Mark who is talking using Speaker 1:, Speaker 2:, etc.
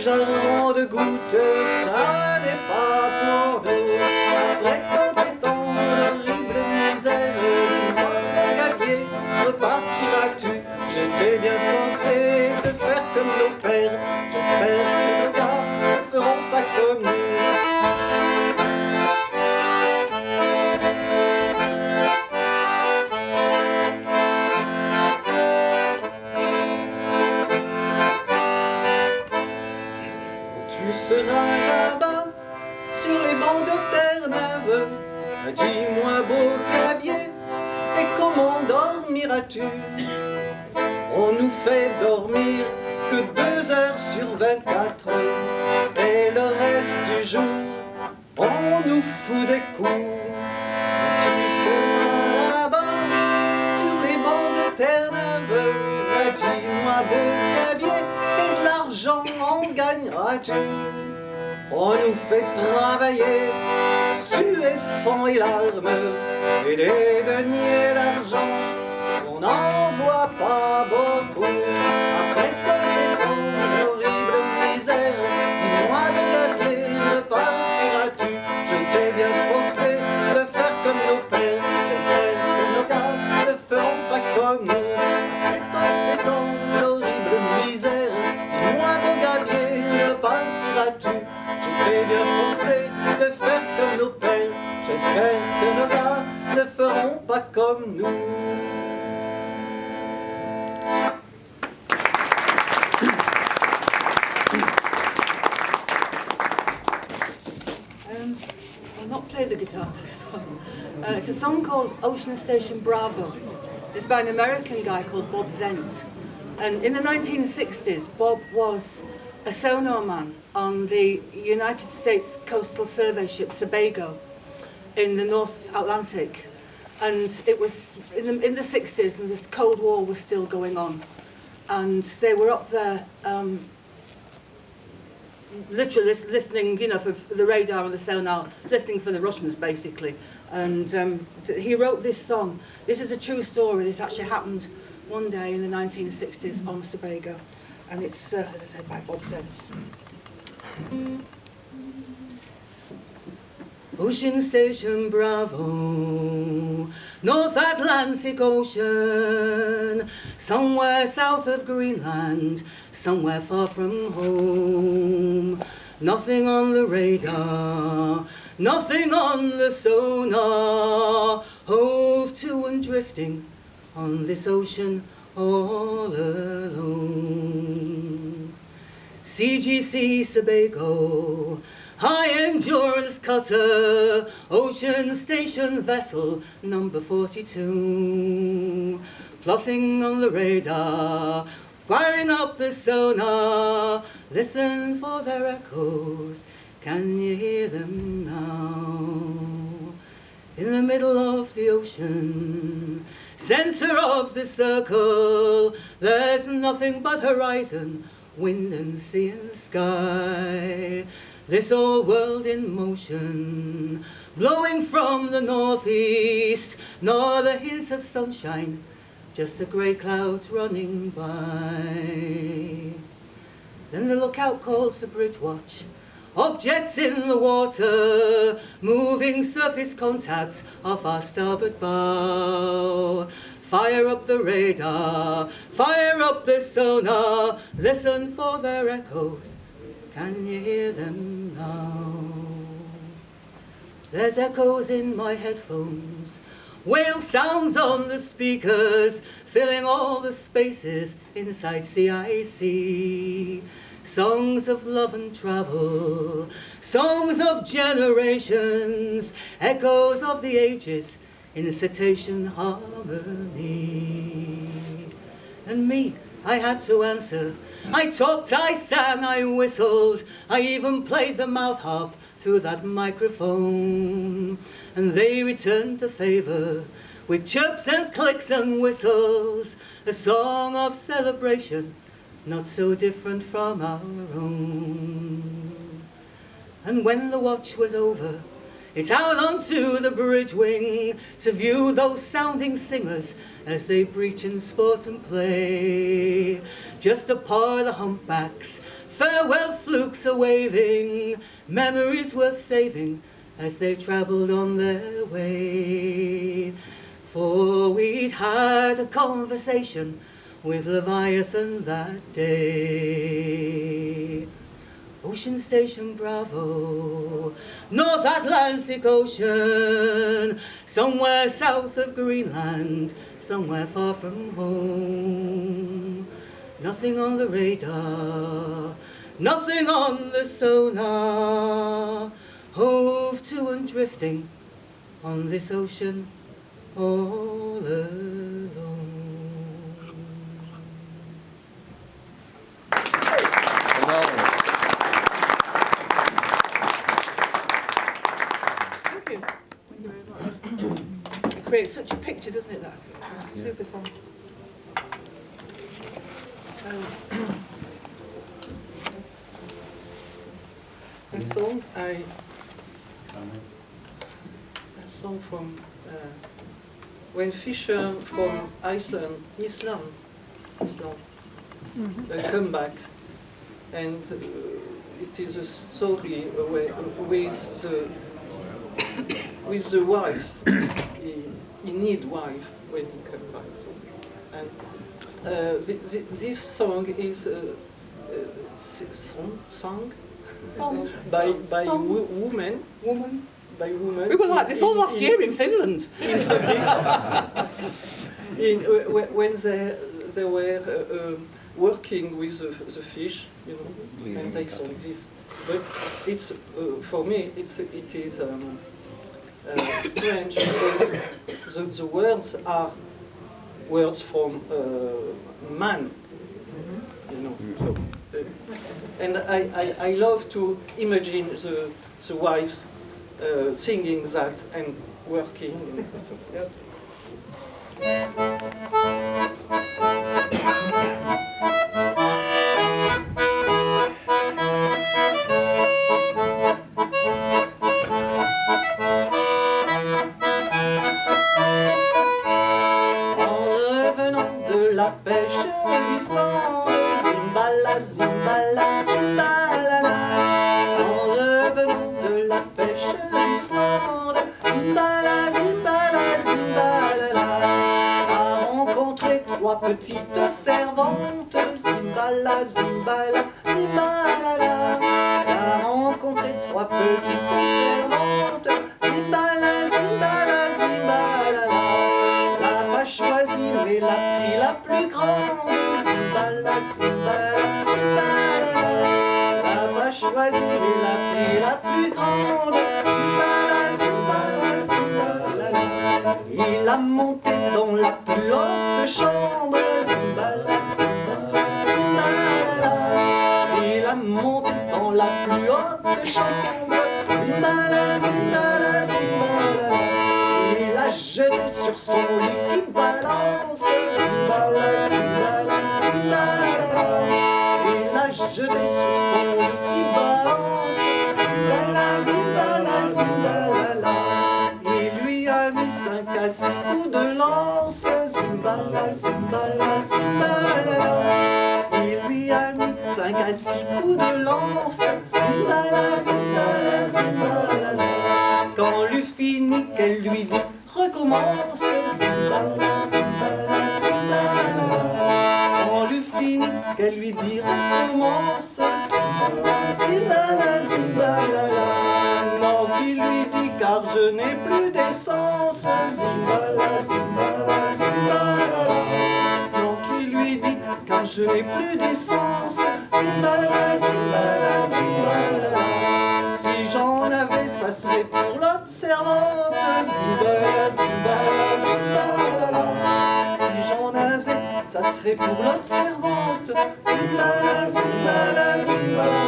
Speaker 1: jarrons de gouttes, ça n'est pas pour nous. Après tant et tant d'horribles misères, dis-moi, gabier, repartiras-tu? J'étais bien forcé de faire comme nos pères. J'espère que nos gars ne feront pas comme nous. Tu seras là-bas, sur les bancs de Terre-Neuve. Dis-moi, beau cabier, et comment dormiras-tu? On nous fait dormir que 2 heures sur 24, et le reste du jour, on nous fout des coups. Tu seras là-bas, sur les bancs de Terre-Neuve. Dis-moi, beau cabier, et de l'argent en gagneras-tu? On nous fait travailler, suer sang et larmes, et des deniers d'argent, on n'en voit pas beaucoup. Après tant d'horribles misères, dis-moi, le gabier, repartiras-tu? Je t'ai bien forcé de faire comme nos pères. J'espère que nos gars ne feront pas comme nous. Après tant d'horribles misères, dis-moi, mon gabier, repartiras-tu? Je t'ai bien forcé de faire comme nos pères. J'espère que nos gars ne feront pas comme nous.
Speaker 2: I'll not play the guitar for this one. It's a song called Ocean Station Bravo. It's by an American guy called Bob Zent. And in the 1960s, Bob was a sonar man on the United States Coastal Survey ship Sebago in the North Atlantic. And it was in the 60s, and the Cold War was still going on. And they were up there literally listening, you know, for the radar and the sonar, listening for the Russians, basically. And he wrote this song. This is a true story. This actually happened one day in the 1960s on Sebago. And it's, as I said, by Bob Zent. Ocean Station Bravo, North Atlantic Ocean, somewhere south of Greenland, somewhere far from home. Nothing on the radar, nothing on the sonar, hove to and drifting on this ocean all alone. CGC Sebago, high endurance cutter, ocean station vessel number 42, plopping on the radar, firing up the sonar, listen for their echoes, can you hear them now? In the middle of the ocean, center of the circle, there's nothing but horizon, wind and sea and sky. This old world in motion, blowing from the northeast, nor the hints of sunshine, just the grey clouds running by. Then the lookout calls the bridge watch, objects in the water, moving surface contacts off our starboard bow. Fire up the radar, fire up the sonar, listen for their echoes, can you hear them now? There's echoes in my headphones, whale sounds on the speakers, filling all the spaces inside CIC. Songs of love and travel, songs of generations, echoes of the ages in cetacean harmony. And me, I had to answer. I talked, I sang, I whistled, I even played the mouth harp through that microphone. And they returned the favor with chirps and clicks and whistles, a song of celebration, not so different from our own. And when the watch was over, it's out onto the bridge wing to view those sounding singers as they breach and sport and play. Just to par the humpbacks, Farewell flukes are waving, memories worth saving as they travelled on their way. For we'd had a conversation with Leviathan that day. Ocean Station Bravo, North Atlantic Ocean, somewhere south of Greenland, somewhere far from home. Nothing on the radar, nothing on the sonar, hove to and drifting on this ocean all alone. Thank you. Thank you very much. It creates such a picture, doesn't it? That's a super song.
Speaker 1: A song from when Fisher from Iceland come back, and it is a story with the wife. He need wife when he come back. So, and this song is sung by women. By women.
Speaker 2: We were like this all last year in Finland.
Speaker 1: When they were working with the fish, you know, and they saw this. But it's for me, it is strange because the words are words from man, you know. So, and I love to imagine the wives singing that and working. And so, yeah. Petite servante, Zimbala, Zimbala, Zimbalala. A rencontré trois petites servantes, Zimbala, Zimbala, Zimbalala. L'a pas choisi, mais l'a pris la plus grande, Zimbala, Zimbala, Zimbalala. L'a pas choisi, mais l'a pris la plus grande, Zimbala, Zimbala, Zimbalala. Il a monté dans la plus haute chambre, Zimbala, Zimbala, Zimbala. Il a monté dans la plus haute chambre, Zimbala, Zimbala, Zimbala. Il a jeté sur son lit qui balance, Zimbala, Zimbala, Zimbala. Il a jeté sur son lit qui balance, Zimbala, Zimbala, Zimbala. Il lui a mis 5 à 6 coups de lance, Zimbala, Zimbala, Zimbala. Il lui a mis 5 à 6 coups de lance, Zimbala, Zimbala, Zimbala. Quand lui finit, qu'elle lui dit recommence, Zimbala, Zimbala, Zimbala. Quand lui finit, qu'elle lui dit recommence, Zimbala, Zimbala. Non, qu'il lui dit car je n'ai plus d'essence, Zimbala, Zimbala, Zimbala. Non, qu'il lui dit car je n'ai plus d'essence, Zimbala, Zimbala, Zimbala. Si j'en avais, ça serait pour l'autre servante, Zimbala, Zimbala, Zimbala. Si j'en avais, ça serait pour l'autre servante, Zimbala, Zimbala, Zimbala.